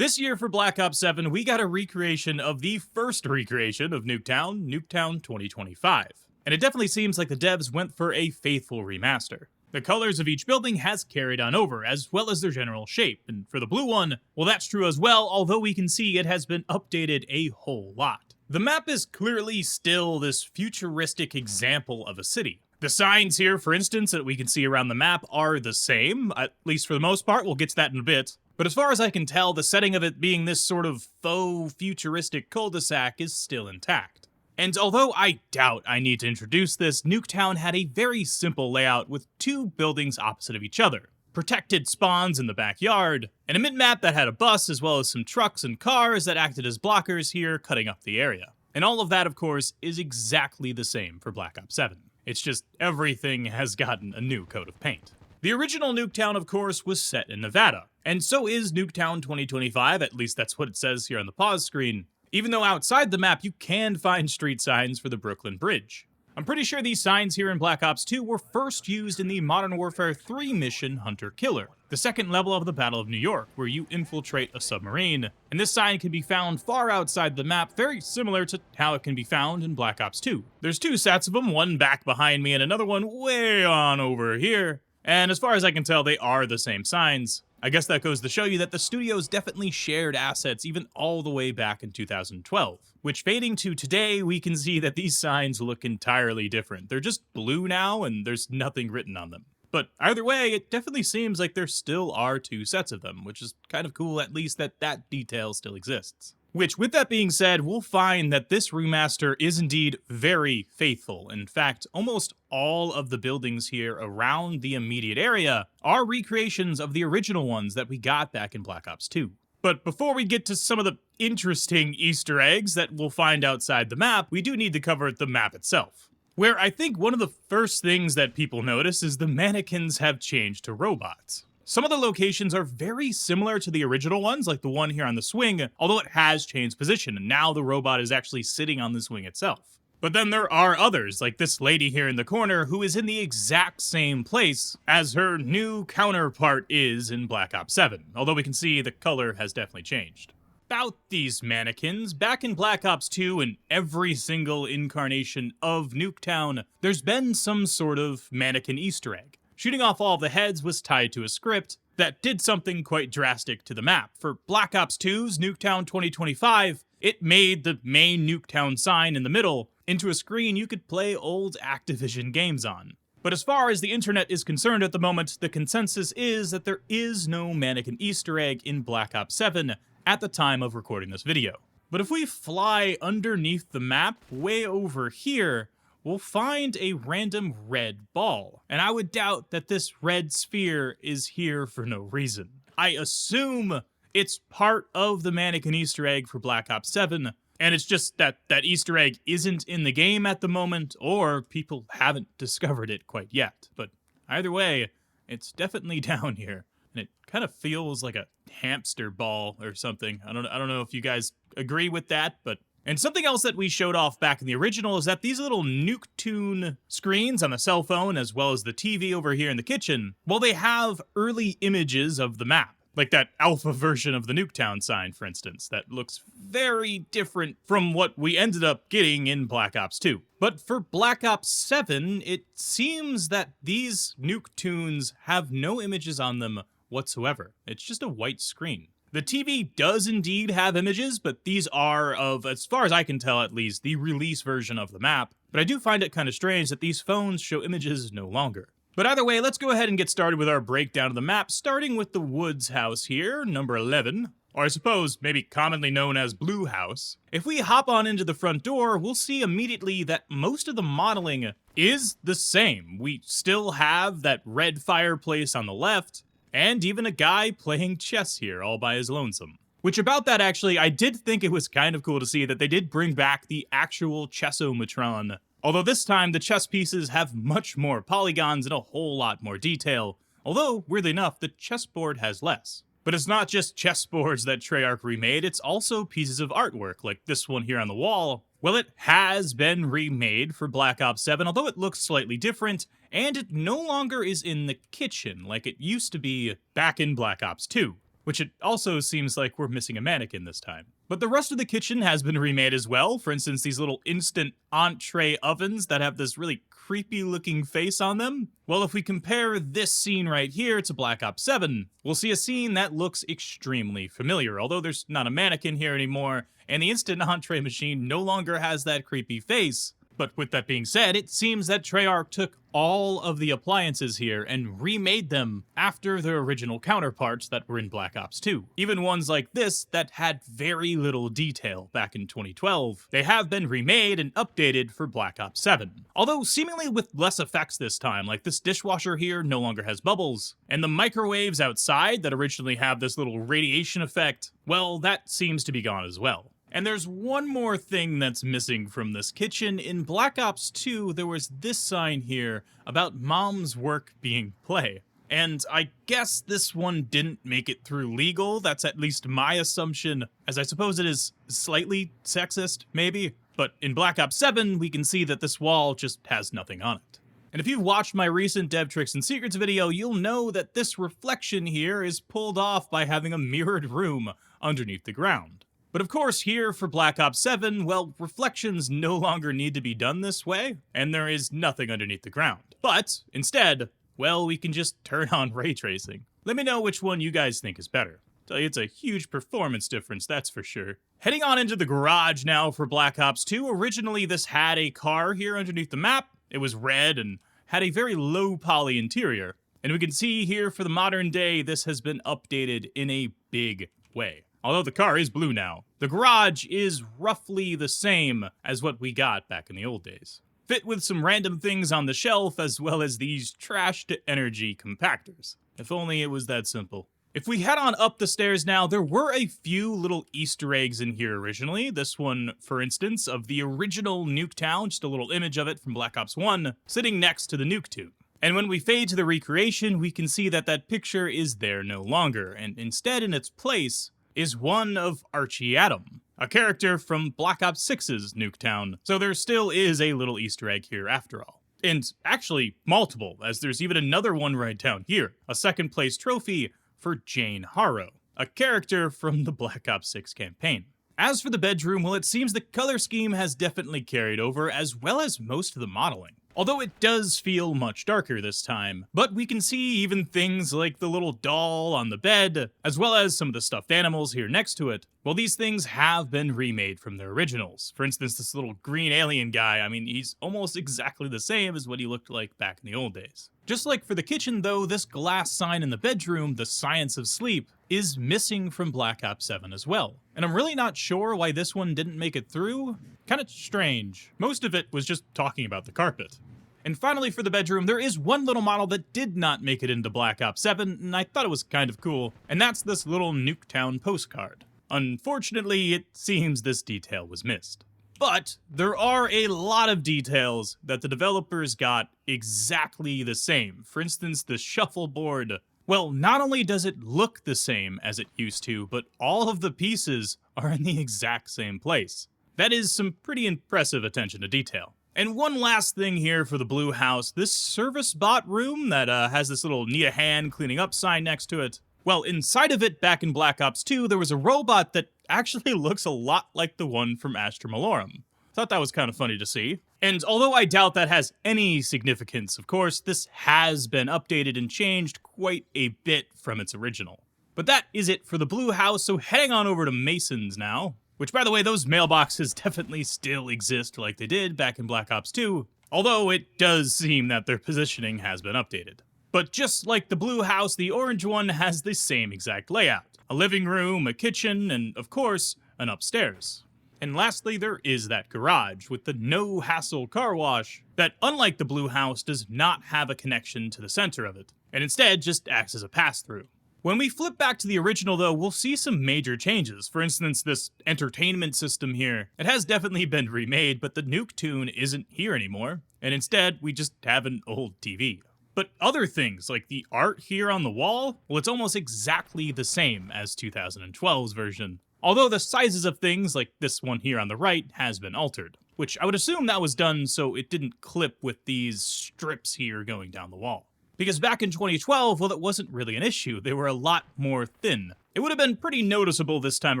This year for Black Ops 7, we got a recreation of the first recreation of Nuketown, Nuketown 2025. And it definitely seems like the devs went for a faithful remaster. The colors of each building has carried on over, as well as their general shape, and for the blue one, well, that's true as well, although we can see it has been updated a whole lot. The map is clearly still this futuristic example of a city. The signs here, for instance, that we can see around the map are the same, at least for the most part. We'll get to that in a bit. But as far as I can tell, the setting of it being this sort of faux futuristic cul-de-sac is still intact. And although I doubt I need to introduce this, Nuketown had a very simple layout with two buildings opposite of each other, protected spawns in the backyard, and a mid-map that had a bus as well as some trucks and cars that acted as blockers here, cutting up the area. And all of that, of course, is exactly the same for Black Ops 7. It's just everything has gotten a new coat of paint. The original Nuketown, of course, was set in Nevada, and so is Nuketown 2025, at least that's what it says here on the pause screen, even though outside the map you can find street signs for the Brooklyn Bridge. I'm pretty sure these signs here in Black Ops 2 were first used in the Modern Warfare 3 mission Hunter-Killer, the second level of the Battle of New York, where you infiltrate a submarine, and this sign can be found far outside the map, very similar to how it can be found in Black Ops 2. There's two sets of them, one back behind me and another one way on over here, and as far as I can tell, they are the same signs. I guess that goes to show you that the studios definitely shared assets even all the way back in 2012. Which, fading to today, we can see that these signs look entirely different. They're just blue now, and there's nothing written on them. But either way, it definitely seems like there still are two sets of them, which is kind of cool at least that that detail still exists. Which, with that being said, we'll find that this remaster is indeed very faithful. In fact, almost all of the buildings here around the immediate area are recreations of the original ones that we got back in Black Ops 2. But before we get to some of the interesting Easter eggs that we'll find outside the map, we do need to cover the map itself. Where I think one of the first things that people notice is the mannequins have changed to robots. Some of the locations are very similar to the original ones, like the one here on the swing, although it has changed position, and now the robot is actually sitting on the swing itself. But then there are others, like this lady here in the corner, who is in the exact same place as her new counterpart is in Black Ops 7, although we can see the color has definitely changed. About these mannequins, back in Black Ops 2 and every single incarnation of Nuketown, there's been some sort of mannequin Easter egg. Shooting off all the heads was tied to a script that did something quite drastic to the map. For Black Ops 2's Nuketown 2025, it made the main Nuketown sign in the middle into a screen you could play old Activision games on. But as far as the internet is concerned at the moment, the consensus is that there is no mannequin Easter egg in Black Ops 7 at the time of recording this video. But if we fly underneath the map, way over here, we'll find a random red ball. And I would doubt that this red sphere is here for no reason. I assume it's part of the mannequin Easter egg for Black Ops 7, and it's just that that Easter egg isn't in the game at the moment, or people haven't discovered it quite yet. But either way, it's definitely down here. And it kind of feels like a hamster ball or something. I don't know if you guys agree with that, but... And something else that we showed off back in the original is that these little Nuketown screens on the cell phone, as well as the TV over here in the kitchen, well, they have early images of the map. Like that alpha version of the Nuketown sign, for instance, that looks very different from what we ended up getting in Black Ops 2. But for Black Ops 7, it seems that these Nuketowns have no images on them whatsoever. It's just a white screen. The TV does indeed have images, but these are of, as far as I can tell at least, the release version of the map. But I do find it kind of strange that these phones show images no longer. But either way, let's go ahead and get started with our breakdown of the map, starting with the Woods house here, number 11, or I suppose maybe commonly known as Blue House. If we hop on into the front door, we'll see immediately that most of the modeling is the same. We still have that red fireplace on the left, and even a guy playing chess here all by his lonesome. Which about that actually, I did think it was kind of cool to see that they did bring back the actual Chessomatron. Although this time the chess pieces have much more polygons and a whole lot more detail. Although, weirdly enough, the chessboard has less. But it's not just chessboards that Treyarch remade, it's also pieces of artwork, like this one here on the wall. Well, it has been remade for Black Ops 7, although it looks slightly different, and it no longer is in the kitchen like it used to be back in Black Ops 2. which it also seems like we're missing a mannequin this time. But the rest of the kitchen has been remade as well. For instance, these little instant entree ovens that have this really creepy looking face on them. Well, if we compare this scene right here to Black Ops 7, we'll see a scene that looks extremely familiar, although there's not a mannequin here anymore, and the instant entree machine no longer has that creepy face. But with that being said, it seems that Treyarch took all of the appliances here and remade them after their original counterparts that were in Black Ops 2. Even ones like this that had very little detail back in 2012, they have been remade and updated for Black Ops 7. Although seemingly with less effects this time, like this dishwasher here no longer has bubbles, and the microwaves outside that originally have this little radiation effect, well, that seems to be gone as well. And there's one more thing that's missing from this kitchen. In Black Ops 2, there was this sign here about mom's work being play. And I guess this one didn't make it through legal. That's at least my assumption, as I suppose it is slightly sexist, maybe. But in Black Ops 7, we can see that this wall just has nothing on it. And if you've watched my recent Dev Tricks and Secrets video, you'll know that this reflection here is pulled off by having a mirrored room underneath the ground. But of course, here for Black Ops 7, well, reflections no longer need to be done this way, and there is nothing underneath the ground. But instead, well, we can just turn on ray tracing. Let me know which one you guys think is better. Tell you, it's a huge performance difference, that's for sure. Heading on into the garage now for Black Ops 2. Originally, this had a car here underneath the map. It was red and had a very low poly interior. And we can see here for the modern day, this has been updated in a big way. Although the car is blue now, the garage is roughly the same as what we got back in the old days. Fit with some random things on the shelf, as well as these trashed energy compactors. If only it was that simple. If we head on up the stairs now, there were a few little Easter eggs in here originally. This one, for instance, of the original Nuketown, just a little image of it from Black Ops 1, sitting next to the Nuketown. And when we fade to the recreation, we can see that that picture is there no longer, and instead in its place is one of Archie Adam, a character from Black Ops 6's Nuketown. So there still is a little Easter egg here after all. And actually multiple, as there's even another one right down here, a second place trophy for Jane Harrow, a character from the Black Ops 6 campaign. As for the bedroom, well, it seems the color scheme has definitely carried over, as well as most of the modeling. Although it does feel much darker this time, but we can see even things like the little doll on the bed, as well as some of the stuffed animals here next to it. Well, these things have been remade from their originals. For instance, this little green alien guy, I mean, he's almost exactly the same as what he looked like back in the old days. Just like for the kitchen though, this glass sign in the bedroom, the science of sleep, is missing from Black Ops 7 as well. And I'm really not sure why this one didn't make it through. Kinda strange. Most of it was just talking about the carpet. And finally for the bedroom, there is one little model that did not make it into Black Ops 7, and I thought it was kind of cool, and that's this little Nuketown postcard. Unfortunately, it seems this detail was missed. But there are a lot of details that the developers got exactly the same. For instance, the shuffleboard. Well, not only does it look the same as it used to, but all of the pieces are in the exact same place. That is some pretty impressive attention to detail. And one last thing here for the blue house, this service bot room that has this little need a hand cleaning up sign next to it. Well, inside of it, back in Black Ops 2, there was a robot that actually looks a lot like the one from Astra Malorum. Thought that was kind of funny to see. And although I doubt that has any significance, of course, this has been updated and changed quite a bit from its original. But that is it for the blue house, so heading on over to Mason's now. Which, by the way, those mailboxes definitely still exist like they did back in Black Ops 2, although it does seem that their positioning has been updated. But just like the blue house, the orange one has the same exact layout. A living room, a kitchen, and of course, an upstairs. And lastly, there is that garage with the no-hassle car wash that, unlike the blue house, does not have a connection to the center of it, and instead just acts as a pass-through. When we flip back to the original though, we'll see some major changes. For instance, this entertainment system here. It has definitely been remade, but the Nuketown isn't here anymore, and instead we just have an old TV. But other things, like the art here on the wall, well, it's almost exactly the same as 2012's version. Although the sizes of things, like this one here on the right, has been altered. Which I would assume that was done so it didn't clip with these strips here going down the wall. Because back in 2012, well, that wasn't really an issue. They were a lot more thin. It would have been pretty noticeable this time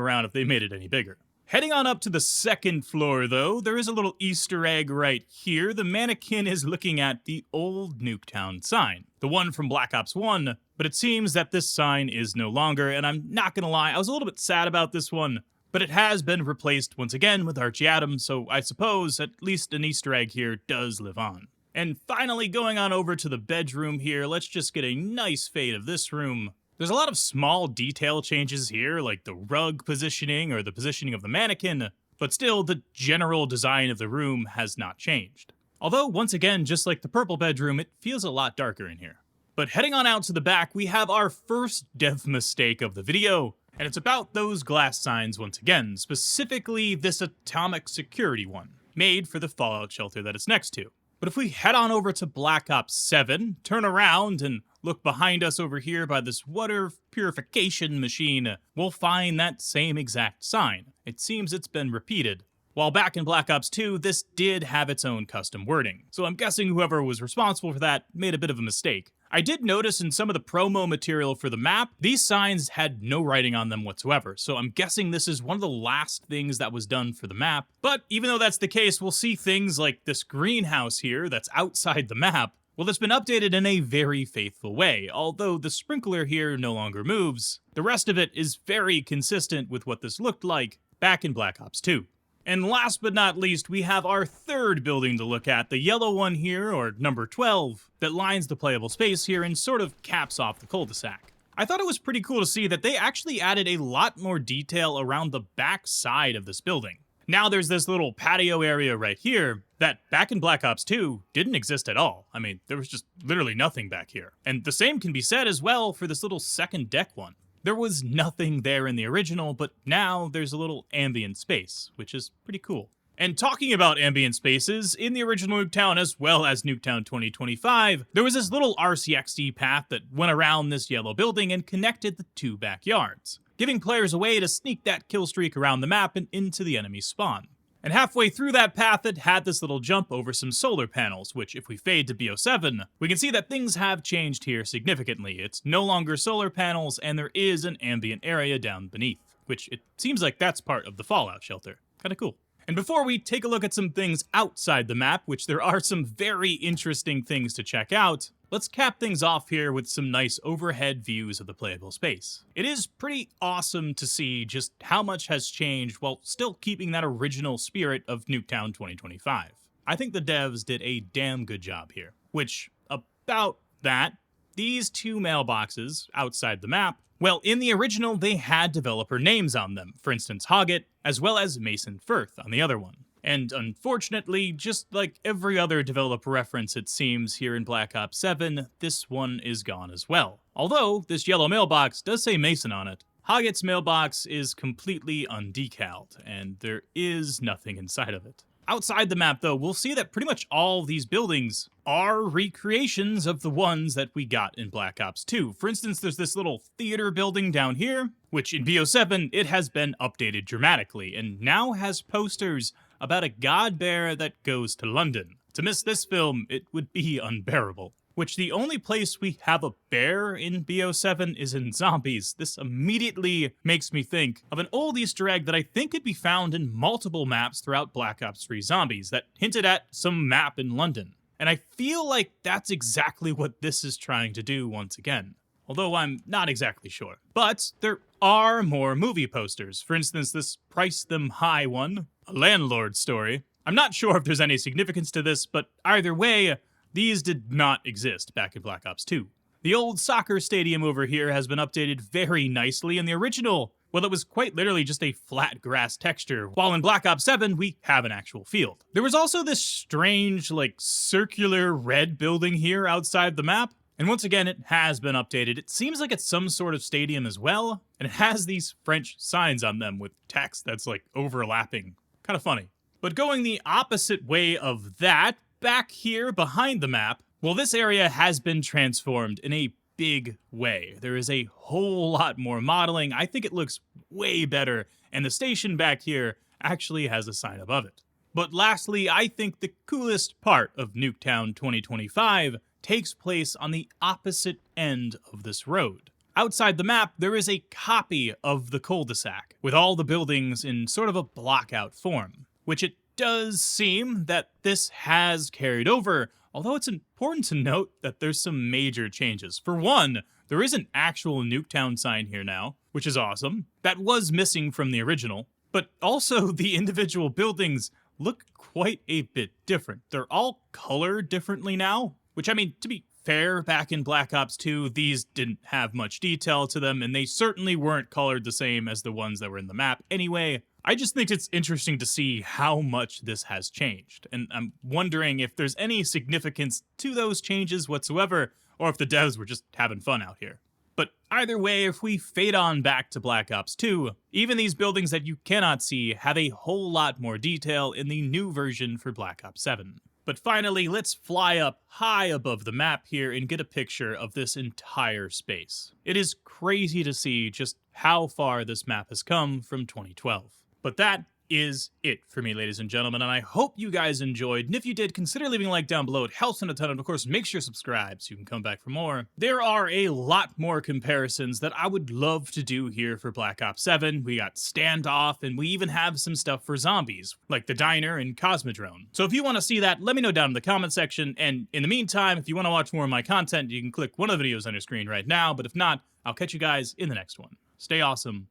around if they made it any bigger. Heading on up to the second floor, though, there is a little Easter egg right here. The mannequin is looking at the old Nuketown sign, the one from Black Ops 1, but it seems that this sign is no longer, and I'm not gonna lie, I was a little bit sad about this one, but it has been replaced once again with Archie Adams, so I suppose at least an Easter egg here does live on. And finally, going on over to the bedroom here, let's just get a nice fade of this room. There's a lot of small detail changes here, like the rug positioning or the positioning of the mannequin, but still, the general design of the room has not changed. Although, once again, just like the purple bedroom, it feels a lot darker in here. But heading on out to the back, we have our first dev mistake of the video, and it's about those glass signs once again, specifically this atomic security one, made for the fallout shelter that it's next to. But if we head on over to Black Ops 7, turn around and look behind us over here by this water purification machine, we'll find that same exact sign. It seems it's been repeated. While back in Black Ops 2, this did have its own custom wording, so I'm guessing whoever was responsible for that made a bit of a mistake. I did notice in some of the promo material for the map, these signs had no writing on them whatsoever, so I'm guessing this is one of the last things that was done for the map. But even though that's the case, we'll see things like this greenhouse here that's outside the map. Well, it's been updated in a very faithful way. Although the sprinkler here no longer moves, the rest of it is very consistent with what this looked like back in Black Ops 2. And last but not least, we have our third building to look at, the yellow one here, or number 12, that lines the playable space here and sort of caps off the cul-de-sac. I thought it was pretty cool to see that they actually added a lot more detail around the back side of this building. Now there's this little patio area right here that back in Black Ops 2 didn't exist at all. I mean, there was just literally nothing back here. And the same can be said as well for this little second deck one. There was nothing there in the original, but now there's a little ambient space, which is pretty cool. And talking about ambient spaces, in the original Nuketown as well as Nuketown 2025, there was this little RCXD path that went around this yellow building and connected the two backyards, giving players a way to sneak that kill streak around the map and into the enemy spawn. And halfway through that path, it had this little jump over some solar panels, which if we fade to BO7, we can see that things have changed here significantly. It's no longer solar panels, and there is an ambient area down beneath, which it seems like that's part of the fallout shelter. Kinda cool. And before we take a look at some things outside the map, which there are some very interesting things to check out, let's cap things off here with some nice overhead views of the playable space. It is pretty awesome to see just how much has changed while still keeping that original spirit of Nuketown 2025. I think the devs did a damn good job here. Which, about that, these two mailboxes outside the map, well, in the original, they had developer names on them. For instance, Hoggett, as well as Mason Firth on the other one. And unfortunately, just like every other developer reference it seems here in Black Ops 7, this one is gone as well. Although, this yellow mailbox does say Mason on it, Hoggett's mailbox is completely undecaled, and there is nothing inside of it. Outside the map, though, we'll see that pretty much all of these buildings are recreations of the ones that we got in Black Ops 2. For instance, there's this little theater building down here, which in BO7, it has been updated dramatically, and now has posters about a god bear that goes to London. To miss this film, it would be unbearable. Which the only place we have a bear in BO7 is in Zombies. This immediately makes me think of an old Easter egg that I think could be found in multiple maps throughout Black Ops 3 Zombies that hinted at some map in London. And I feel like that's exactly what this is trying to do once again. Although I'm not exactly sure. But there are more movie posters. For instance, this Price Them High one, a landlord story. I'm not sure if there's any significance to this, but either way, these did not exist back in Black Ops 2. The old soccer stadium over here has been updated very nicely, and the original, well, it was quite literally just a flat grass texture, while in Black Ops 7, we have an actual field. There was also this strange, like, circular red building here outside the map, and once again, it has been updated. It seems like it's some sort of stadium as well, and it has these French signs on them with text that's, like, overlapping. Kind of funny. But going the opposite way of that, back here behind the map, well, this area has been transformed in a big way. There is a whole lot more modeling. I think it looks way better, and the station back here actually has a sign above it. But lastly, I think the coolest part of Nuketown 2025 takes place on the opposite end of this road. outside the map, there is a copy of the cul-de-sac, with all the buildings in sort of a block-out form, which it does seem that this has carried over, although it's important to note that there's some major changes. For one, there is an actual Nuketown sign here now, which is awesome. That was missing from the original, but also the individual buildings look quite a bit different. They're all colored differently now, which, I mean, to be fair, back in Black Ops 2, these didn't have much detail to them, and they certainly weren't colored the same as the ones that were in the map anyway. I just think it's interesting to see how much this has changed, and I'm wondering if there's any significance to those changes whatsoever, or if the devs were just having fun out here. But either way, if we fade on back to Black Ops 2, even these buildings that you cannot see have a whole lot more detail in the new version for Black Ops 7. But finally, let's fly up high above the map here and get a picture of this entire space. It is crazy to see just how far this map has come from 2012. But that is it for me, ladies and gentlemen, and I hope you guys enjoyed, and if you did, consider leaving a like down below. It helps a ton, and of course, make sure you subscribe so you can come back for more. There are a lot more comparisons that I would love to do here for Black Ops 7. We got Standoff, and we even have some stuff for zombies, like the Diner and Cosmodrome. So if you want to see that, let me know down in the comment section, and in the meantime, if you want to watch more of my content, you can click one of the videos on your screen right now, but if not, I'll catch you guys in the next one. Stay awesome,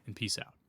and peace out.